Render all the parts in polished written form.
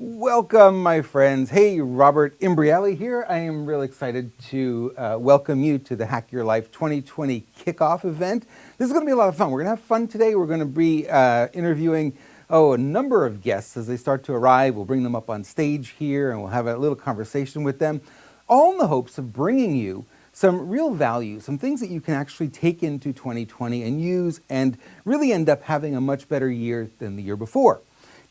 Welcome, my friends. Hey, Robert Imbriale here. I am really excited to welcome you to the Hack Your Life 2020 Kickoff event. This is going to be a lot of fun. We're going to have fun today. We're going to be interviewing a number of guests as they start to arrive. We'll bring them up on stage here and we'll have a little conversation with them, all in the hopes of bringing you some real value, some things that you can actually take into 2020 and use and really end up having a much better year than the year before.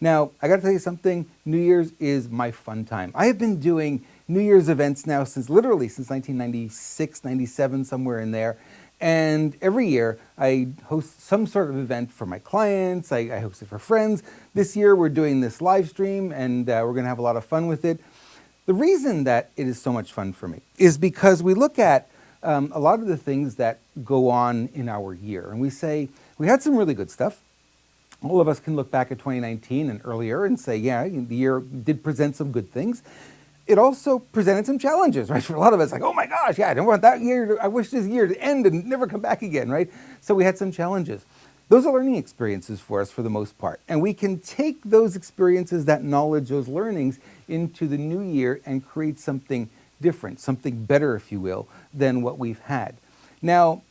Now, I got to tell you something, New Year's is my fun time. I have been doing New Year's events now since 1996, 97, somewhere in there. And every year I host some sort of event for my clients, I host it for friends. This year we're doing this live stream and we're gonna have a lot of fun with it. The reason that it is so much fun for me is because we look at a lot of the things that go on in our year and we say, we had some really good stuff. All of us can look back at 2019 and earlier and say, yeah, the year did present some good things. It also presented some challenges, right? For a lot of us, like, oh my gosh, yeah, I don't want that year, I wish this year to end and never come back again, right? So we had some challenges. Those are learning experiences for us for the most part. And we can take those experiences, that knowledge, those learnings into the new year and create something different, something better, if you will, than what we've had. Now,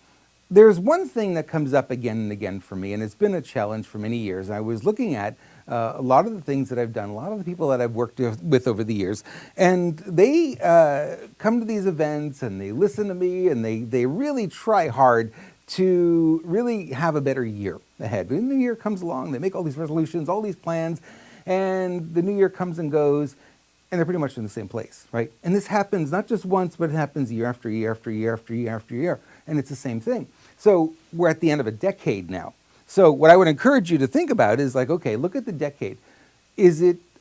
there's one thing that comes up again and again for me, and it's been a challenge for many years. I was looking at a lot of the things that I've done, a lot of the people that I've worked with over the years, and they come to these events and they listen to me and they really try hard to really have a better year ahead. When the new year comes along, they make all these resolutions, all these plans, and the new year comes and goes, and they're pretty much in the same place, right? And this happens not just once, but it happens year after year after year after year after year, and it's the same thing. So we're at the end of a decade now. So what I would encourage you to think about is like, okay, look at the decade.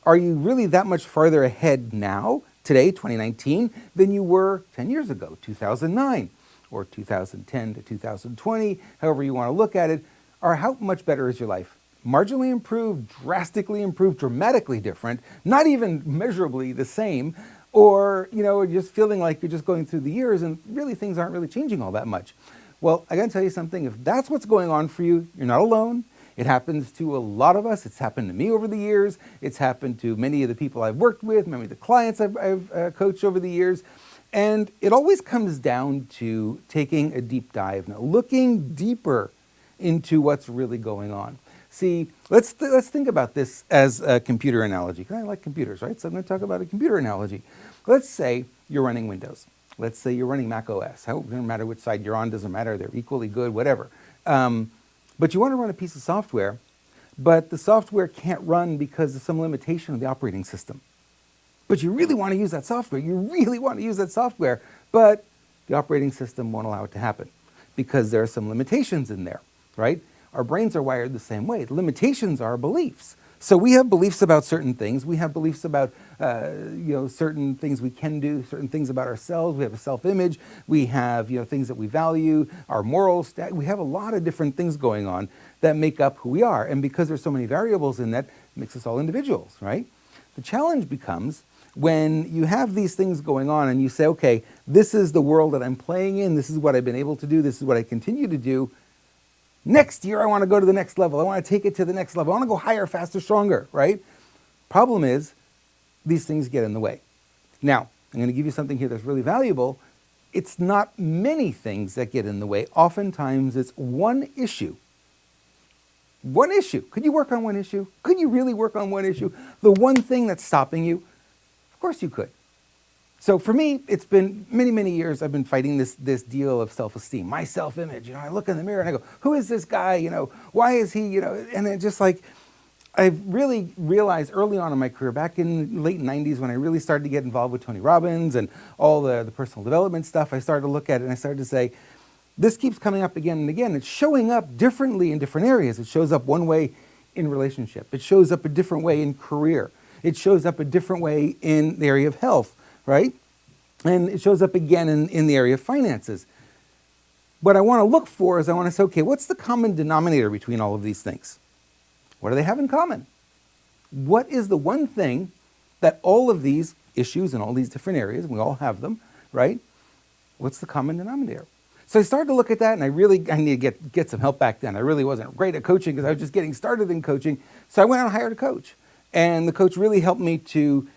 Are you really that much farther ahead now, today, 2019, than you were 10 years ago, 2009, or 2010 to 2020, however you want to look at it, or how much better is your life? Marginally improved, drastically improved, dramatically different, not even measurably the same, or just feeling like you're just going through the years and really things aren't really changing all that much. Well, I gotta tell you something, if that's what's going on for you, you're not alone. It happens to a lot of us. It's happened to me over the years. It's happened to many of the people I've worked with, many of the clients I've coached over the years. And it always comes down to taking a deep dive now, looking deeper into what's really going on. See, let's think about this as a computer analogy, because I like computers, right? So I'm going to talk about a computer analogy. Let's say you're running Windows. Let's say you're running Mac OS. It doesn't matter which side you're on, doesn't matter, they're equally good, whatever. But you want to run a piece of software, but the software can't run because of some limitation of the operating system. But you really want to use that software, but the operating system won't allow it to happen because there are some limitations in there, right? Our brains are wired the same way. The limitations are beliefs. So we have beliefs about certain things. We have beliefs about certain things we can do, certain things about ourselves. We have a self-image. We have things that we value, our morals. We have a lot of different things going on that make up who we are. And because there's so many variables in that, it makes us all individuals, right? The challenge becomes when you have these things going on and you say, okay, this is the world that I'm playing in. This is what I've been able to do. This is what I continue to do. Next year, I want to go to the next level. I want to take it to the next level. I want to go higher, faster, stronger, right? Problem is, these things get in the way. Now, I'm going to give you something here that's really valuable. It's not many things that get in the way. Oftentimes, it's one issue. One issue. Could you work on one issue? Could you really work on one issue? The one thing that's stopping you? Of course you could. So for me, it's been many, many years I've been fighting this deal of self-esteem, my self-image. I look in the mirror and I go, who is this guy? Why is he, and it's just like, I've really realized early on in my career, back in the late 90s when I really started to get involved with Tony Robbins and all the personal development stuff, I started to look at it and I started to say, this keeps coming up again and again. It's showing up differently in different areas. It shows up one way in relationship. It shows up a different way in career. It shows up a different way in the area of health. Right? And it shows up again in the area of finances. What I want to look for is I want to say, okay, what's the common denominator between all of these things? What do they have in common? What is the one thing that all of these issues in all these different areas, we all have them, right? What's the common denominator? So I started to look at that and I need to get some help back then. I really wasn't great at coaching because I was just getting started in coaching. So I went out and hired a coach. And the coach really helped me to,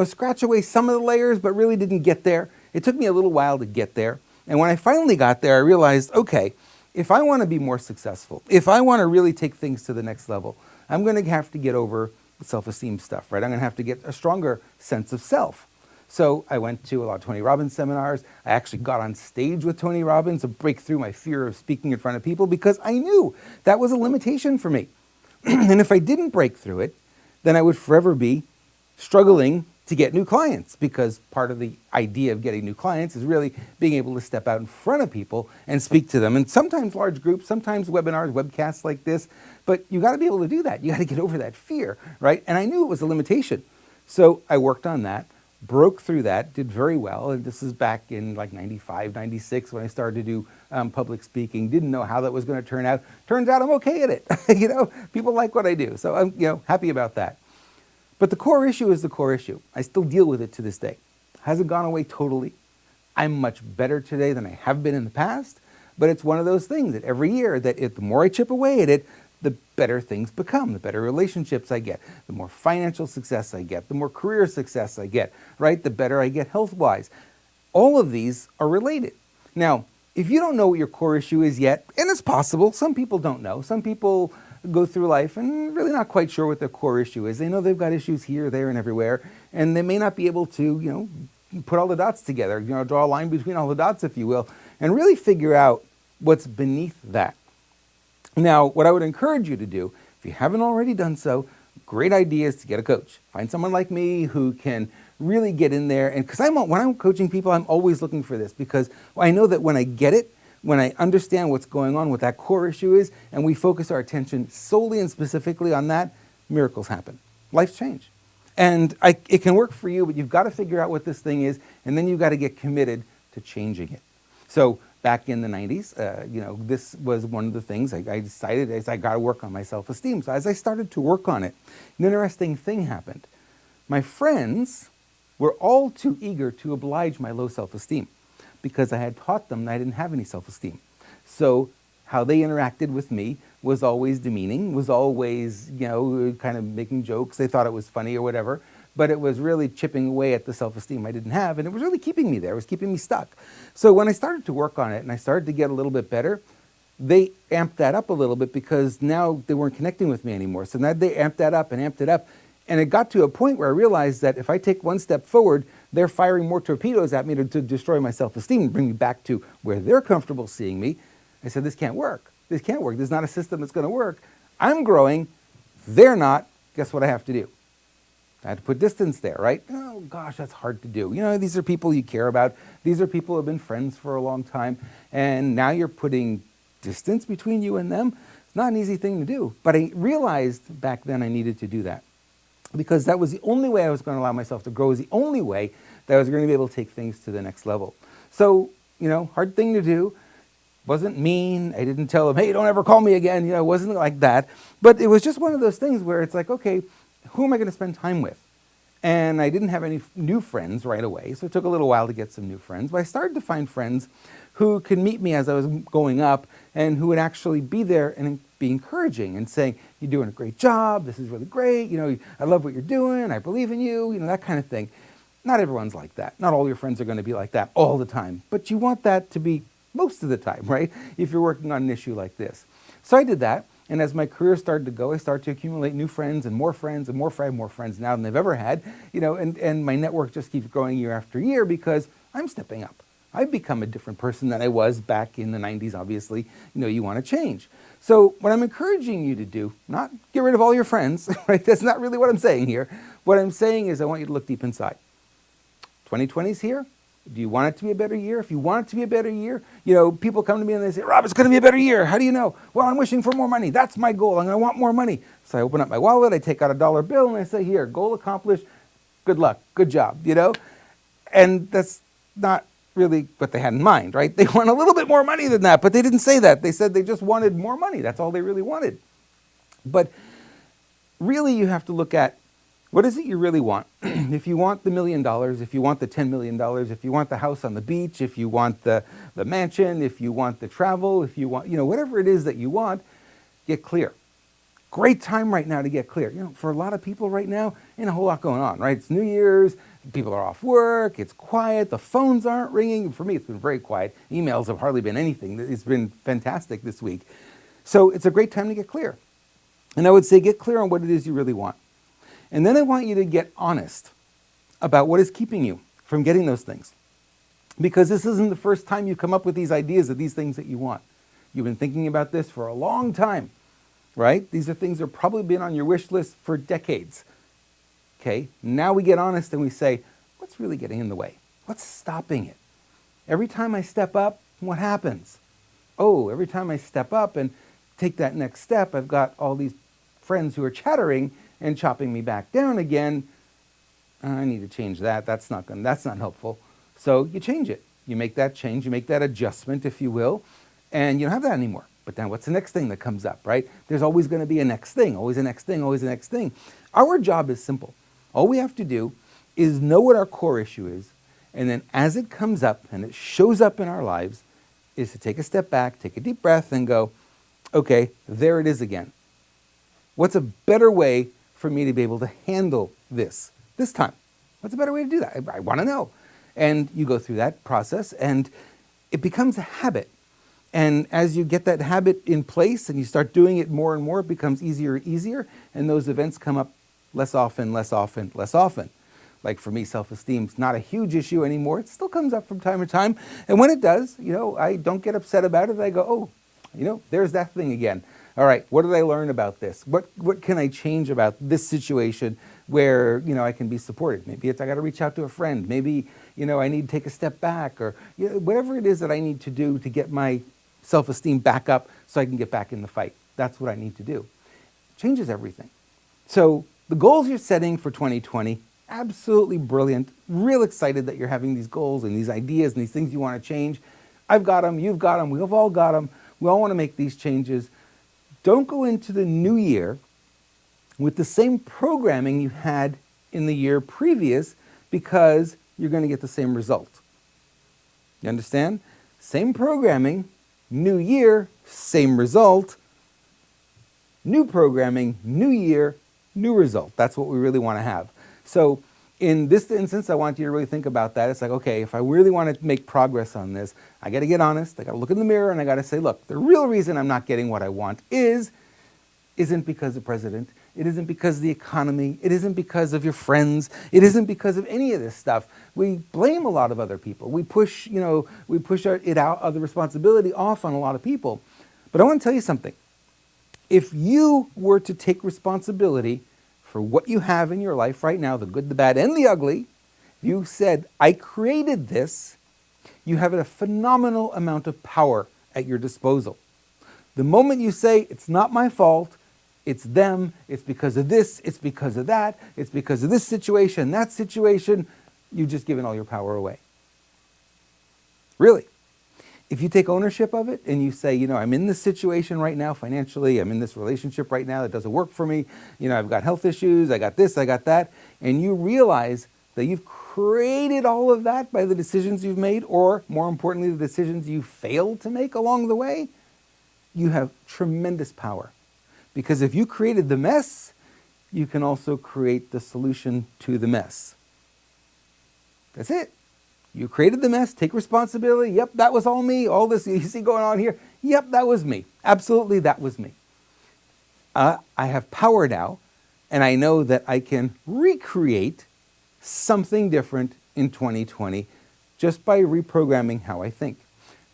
scratch away some of the layers, but really didn't get there. It took me a little while to get there. And when I finally got there, I realized, okay, if I want to be more successful, if I want to really take things to the next level, I'm going to have to get over the self-esteem stuff, right? I'm going to have to get a stronger sense of self. So I went to a lot of Tony Robbins seminars. I actually got on stage with Tony Robbins to break through my fear of speaking in front of people because I knew that was a limitation for me. And if I didn't break through it, then I would forever be struggling to get new clients, because part of the idea of getting new clients is really being able to step out in front of people and speak to them. And sometimes large groups, sometimes webinars, webcasts like this, but you got to be able to do that. You got to get over that fear, right? And I knew it was a limitation. So I worked on that, broke through that, did very well. And this is back in like 95, 96 when I started to do public speaking. Didn't know how that was going to turn out. Turns out I'm okay at it. People like what I do. So I'm happy about that. But the core issue is the core issue. I still deal with it to this day. Hasn't gone away totally. I'm much better today than I have been in the past, but it's one of those things that every year that the more I chip away at it, the better things become, the better relationships I get, the more financial success I get, the more career success I get, right? The better I get health-wise. All of these are related. Now, if you don't know what your core issue is yet, and it's possible, some people don't know. Some people go through life and really not quite sure what their core issue is. They know they've got issues here, there, and everywhere, and they may not be able to, put all the dots together, draw a line between all the dots, if you will, and really figure out what's beneath that. Now, what I would encourage you to do, if you haven't already done so, great idea is to get a coach. Find someone like me who can really get in there. And because when I'm coaching people, I'm always looking for this, because I know that when I get it, when I understand what's going on, what that core issue is, and we focus our attention solely and specifically on that, miracles happen. Lives change. And it can work for you, but you've got to figure out what this thing is, and then you've got to get committed to changing it. So back in the 90s, this was one of the things I decided is I got to work on my self-esteem. So as I started to work on it, an interesting thing happened. My friends were all too eager to oblige my low self-esteem, because I had taught them that I didn't have any self-esteem. So how they interacted with me was always demeaning, was always, kind of making jokes. They thought it was funny or whatever, but it was really chipping away at the self-esteem I didn't have, and it was really keeping me there. It was keeping me stuck. So when I started to work on it and I started to get a little bit better, they amped that up a little bit, because now they weren't connecting with me anymore. So now they amped that up and amped it up. And it got to a point where I realized that if I take one step forward, they're firing more torpedoes at me to destroy my self-esteem and bring me back to where they're comfortable seeing me. I said, this can't work. This can't work. This is not a system that's going to work. I'm growing. They're not. Guess what I have to do? I had to put distance there, right? Oh, gosh, that's hard to do. These are people you care about. These are people who have been friends for a long time. And now you're putting distance between you and them. It's not an easy thing to do. But I realized back then I needed to do that, because that was the only way I was going to allow myself to grow, was the only way that I was going to be able to take things to the next level. So, hard thing to do. Wasn't mean. I didn't tell them, hey, don't ever call me again. It wasn't like that. But it was just one of those things where it's like, okay, who am I going to spend time with? And I didn't have any new friends right away, so it took a little while to get some new friends. But I started to find friends who could meet me as I was going up, and who would actually be there and be encouraging and saying, you're doing a great job, this is really great, I love what you're doing, I believe in you, that kind of thing. Not everyone's like that. Not all your friends are going to be like that all the time, but you want that to be most of the time, right? If you're working on an issue like this. So I did that, and as my career started to go, I started to accumulate new friends and more friends and more friends now than they've ever had, and my network just keeps growing year after year, because I'm stepping up. I've become a different person than I was back in the 90s, obviously. You want to change. So what I'm encouraging you to do, not get rid of all your friends, right? That's not really what I'm saying here. What I'm saying is I want you to look deep inside. 2020 is here. Do you want it to be a better year? If you want it to be a better year, people come to me and they say, Rob, it's going to be a better year. How do you know? Well, I'm wishing for more money. That's my goal. I'm going to want more money. So I open up my wallet, I take out a dollar bill, and I say, here, goal accomplished. Good luck. Good job, And that's not really what they had in mind, right? They want a little bit more money than that, but they didn't say that. They said they just wanted more money. That's all they really wanted. But really, you have to look at, what is it you really want? If you want the $1 million, if you want the $10 million, if you want the house on the beach, if you want the mansion, if you want the travel, if you want, whatever it is that you want, get clear. Great time right now to get clear. For a lot of people right now, ain't a whole lot going on, right? It's New Year's, people are off work, it's quiet, the phones aren't ringing. For me, it's been very quiet. Emails have hardly been anything. It's been fantastic this week. So it's a great time to get clear. And I would say get clear on what it is you really want. And then I want you to get honest about what is keeping you from getting those things. Because this isn't the first time you've come up with these ideas of these things that you want. You've been thinking about this for a long time, right? These are things that have probably been on your wish list for decades. Okay, now we get honest and we say, what's really getting in the way? What's stopping it? Every time I step up, what happens? Oh, every time I step up and take that next step, I've got all these friends who are chattering and chopping me back down again. I need to change that. That's not helpful. So you change it. You make that change. You make that adjustment, if you will, and you don't have that anymore. But then what's the next thing that comes up, right? There's always going to be a next thing, always a next thing, always a next thing. Our job is simple. All we have to do is know what our core issue is, and then as it comes up and it shows up in our lives, is to take a step back, take a deep breath, and go, okay, there it is again. What's a better way for me to be able to handle this time? What's a better way to do that? I want to know. And you go through that process, and it becomes a habit. And as you get that habit in place and you start doing it more and more, it becomes easier and easier, and those events come up less often, less often, less often. Like for me, self-esteem's not a huge issue anymore. It still comes up from time to time. And when it does, I don't get upset about it. I go, oh, there's that thing again. All right, what did I learn about this? What can I change about this situation where, I can be supported? Maybe it's I got to reach out to a friend. Maybe, I need to take a step back, or whatever it is that I need to do to get my self-esteem back up so I can get back in the fight. That's what I need to do. It changes everything. So the goals you're setting for 2020, absolutely brilliant. Real excited that you're having these goals and these ideas and these things you want to change. I've got them, you've got them, we've all got them. We all want to make these changes. Don't go into the new year with the same programming you had in the year previous, because you're going to get the same result. You understand? Same programming, new year, same result. New programming, new year, new result. That's what we really want to have. So in this instance, I want you to really think about that. It's like, okay, if I really want to make progress on this, I got to get honest. I got to look in the mirror and I got to say, look, the real reason I'm not getting what I want isn't because of the president. It isn't because of the economy. It isn't because of your friends. It isn't because of any of this stuff. We blame a lot of other people. We push, the responsibility off on a lot of people. But I want to tell you something. If you were to take responsibility for what you have in your life right now, the good, the bad, and the ugly, you said, I created this, you have a phenomenal amount of power at your disposal. The moment you say, it's not my fault, it's them, it's because of this, it's because of that, it's because of this situation, that situation, you've just given all your power away. Really. If you take ownership of it and you say, I'm in this situation right now financially, I'm in this relationship right now that doesn't work for me, I've got health issues, I got this, I got that, and you realize that you've created all of that by the decisions you've made, or more importantly, the decisions you failed to make along the way, you have tremendous power. Because if you created the mess, you can also create the solution to the mess. That's it. You created the mess, take responsibility. Yep, that was all me. All this you see going on here. Yep, that was me. Absolutely, that was me. I have power now, and I know that I can recreate something different in 2020 just by reprogramming how I think,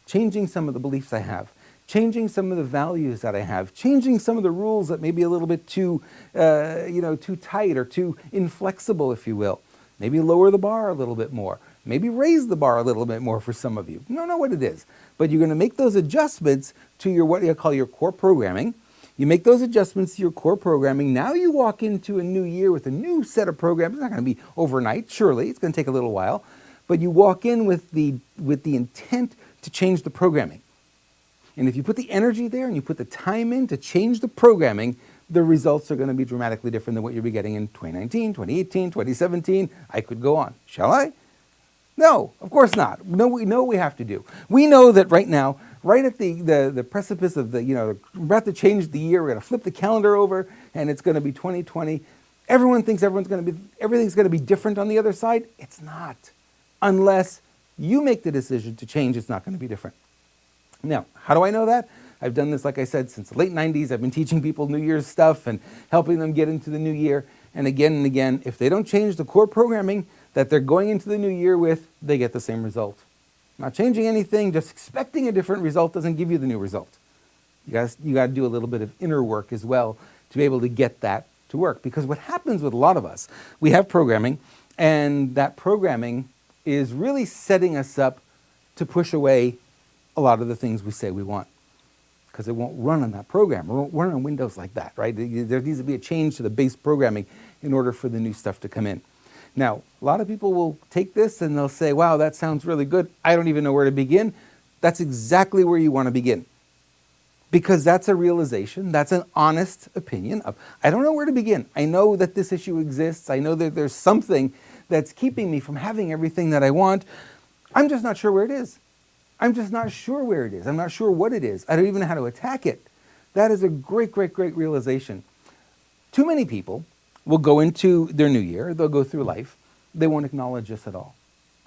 changing some of the beliefs I have, changing some of the values that I have, changing some of the rules that may be a little bit too, too tight or too inflexible, if you will. Maybe lower the bar a little bit more. Maybe raise the bar a little bit more for some of you. You don't know what it is. But you're going to make those adjustments to your, what you call your core programming. You make those adjustments to your core programming. Now you walk into a new year with a new set of programs. It's not going to be overnight, surely. It's going to take a little while. But you walk in with the intent to change the programming. And if you put the energy there and you put the time in to change the programming, the results are going to be dramatically different than what you'll be getting in 2019, 2018, 2017. I could go on. Shall I? No, of course not. No, we know what we have to do. We know that right now right at the precipice of we're about to change the year, we're going to flip the calendar over, and it's going to be 2020. Everyone thinks everything's going to be different on the other side. It's not. Unless you make the decision to change, it's not going to be different. Now, how do I know that? I've done this, like I said, since the late 90s. I've been teaching people New Year's stuff and helping them get into the new year. And again, if they don't change the core programming that they're going into the new year with, they get the same result. Not changing anything, just expecting a different result doesn't give you the new result. You got to do a little bit of inner work as well to be able to get that to work. Because what happens with a lot of us, we have programming, and that programming is really setting us up to push away a lot of the things we say we want. Because it won't run on that program. It won't run on Windows like that, right? There needs to be a change to the base programming in order for the new stuff to come in. Now, a lot of people will take this and they'll say, wow, that sounds really good. I don't even know where to begin. That's exactly where you want to begin. Because that's a realization, that's an honest opinion of, I don't know where to begin. I know that this issue exists. I know that there's something that's keeping me from having everything that I want. I'm just not sure where it is. I'm just not sure where it is. I'm not sure what it is. I don't even know how to attack it. That is a great, great, great realization. Too many people will go into their new year, they'll go through life, they won't acknowledge this at all.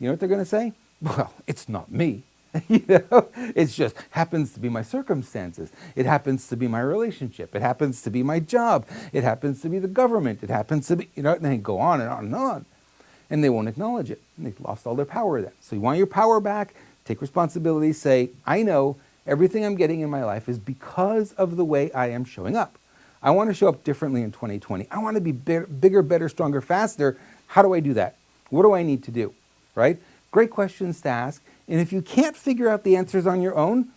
You know what they're going to say? Well, it's not me. It just happens to be my circumstances. It happens to be my relationship. It happens to be my job. It happens to be the government. It happens to be, and they go on and on and on. And they won't acknowledge it. And they've lost all their power then. So you want your power back, take responsibility, say, I know everything I'm getting in my life is because of the way I am showing up. I want to show up differently in 2020. I want to be bigger, better, stronger, faster. How do I do that? What do I need to do? Right? Great questions to ask. And if you can't figure out the answers on your own,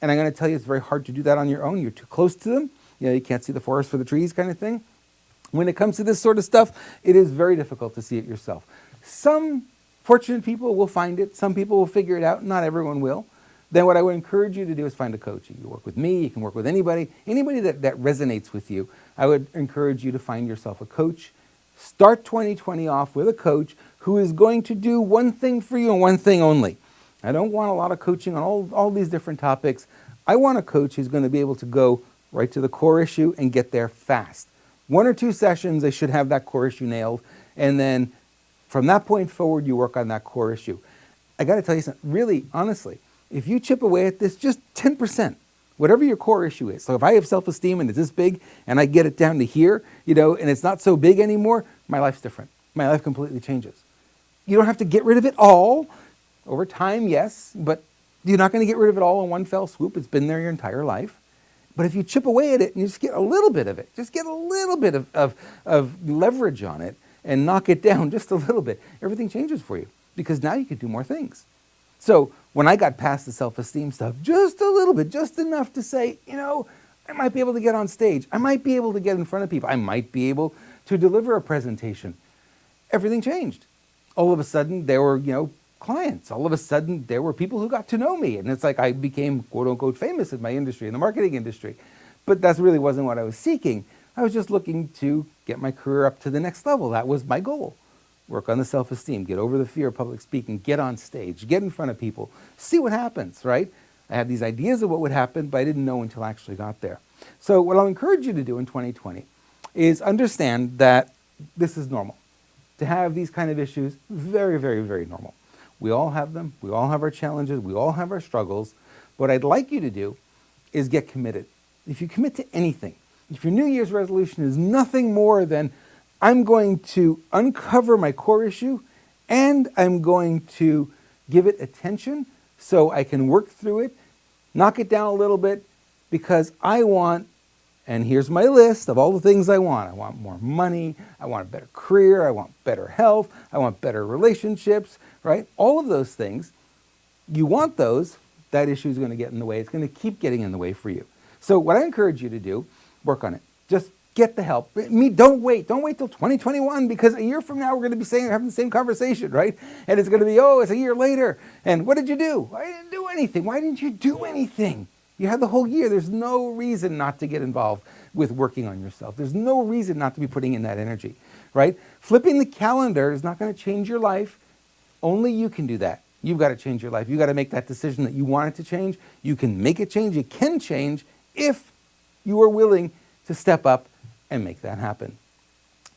and I'm going to tell you it's very hard to do that on your own, you're too close to them, you can't see the forest for the trees kind of thing. When it comes to this sort of stuff, it is very difficult to see it yourself. Some fortunate people will find it. Some people will figure it out. Not everyone will. Then what I would encourage you to do is find a coach. You can work with me. You can work with anybody that resonates with you. I would encourage you to find yourself a coach. Start 2020 off with a coach who is going to do one thing for you and one thing only. I don't want a lot of coaching on all these different topics. I want a coach who's going to be able to go right to the core issue and get there fast. 1 or 2 sessions, they should have that core issue nailed. And then from that point forward, you work on that core issue. I got to tell you something, really, honestly, if you chip away at this, just 10%, whatever your core issue is. So if I have self-esteem and it's this big and I get it down to here, and it's not so big anymore, my life's different. My life completely changes. You don't have to get rid of it all. Over time, yes, but you're not going to get rid of it all in one fell swoop. It's been there your entire life. But if you chip away at it and you just get a little bit of it, just get a little bit of leverage on it and knock it down just a little bit, everything changes for you because now you can do more things. So when I got past the self-esteem stuff, just a little bit, just enough to say, I might be able to get on stage. I might be able to get in front of people. I might be able to deliver a presentation. Everything changed. All of a sudden, there were, clients. All of a sudden, there were people who got to know me. And it's like I became, quote unquote, famous in my industry, in the marketing industry. But that really wasn't what I was seeking. I was just looking to get my career up to the next level. That was my goal. Work on the self-esteem, get over the fear of public speaking, get on stage, get in front of people, see what happens, right? I had these ideas of what would happen, but I didn't know until I actually got there. So what I'll encourage you to do in 2020 is understand that this is normal. To have these kind of issues, very, very, very normal. We all have them. We all have our challenges. We all have our struggles. What I'd like you to do is get committed. If you commit to anything, if your New Year's resolution is nothing more than I'm going to uncover my core issue and I'm going to give it attention so I can work through it, knock it down a little bit because I want, and here's my list of all the things I want. I want more money. I want a better career. I want better health. I want better relationships, right? All of those things. You want those. That issue is going to get in the way. It's going to keep getting in the way for you. So what I encourage you to do, work on it. Just get the help. Don't wait. Don't wait till 2021 because a year from now we're going to be having the same conversation, right? And it's going to be, it's a year later. And what did you do? I didn't do anything. Why didn't you do anything? You had the whole year. There's no reason not to get involved with working on yourself. There's no reason not to be putting in that energy, right? Flipping the calendar is not going to change your life. Only you can do that. You've got to change your life. You've got to make that decision that you want it to change. You can make it change. It can change if you are willing to step up and make that happen.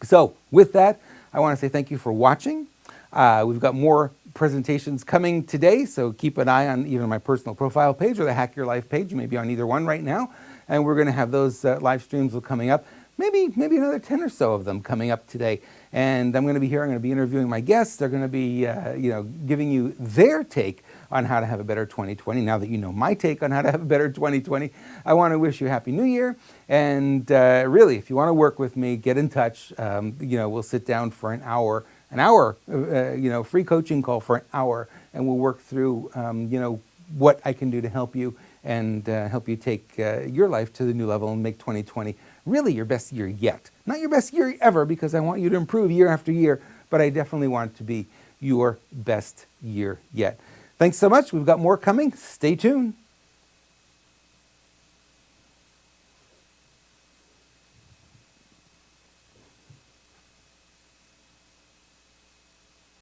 So with that, I want to say thank you for watching. We've got more presentations coming today, so keep an eye on either my personal profile page or the Hack Your Life page. You may be on either one right now, and we're going to have those live streams coming up. Maybe another 10 or so of them coming up today. And I'm going to be here. I'm going to be interviewing my guests. They're going to be, giving you their take on how to have a better 2020. Now that you know my take on how to have a better 2020, I want to wish you a Happy New Year. And really, if you want to work with me, get in touch. We'll sit down for an hour, free coaching call for an hour, and we'll work through, what I can do to help you and help you take your life to the new level and make 2020 really your best year yet. Not your best year ever, because I want you to improve year after year, but I definitely want it to be your best year yet. Thanks so much. We've got more coming. Stay tuned.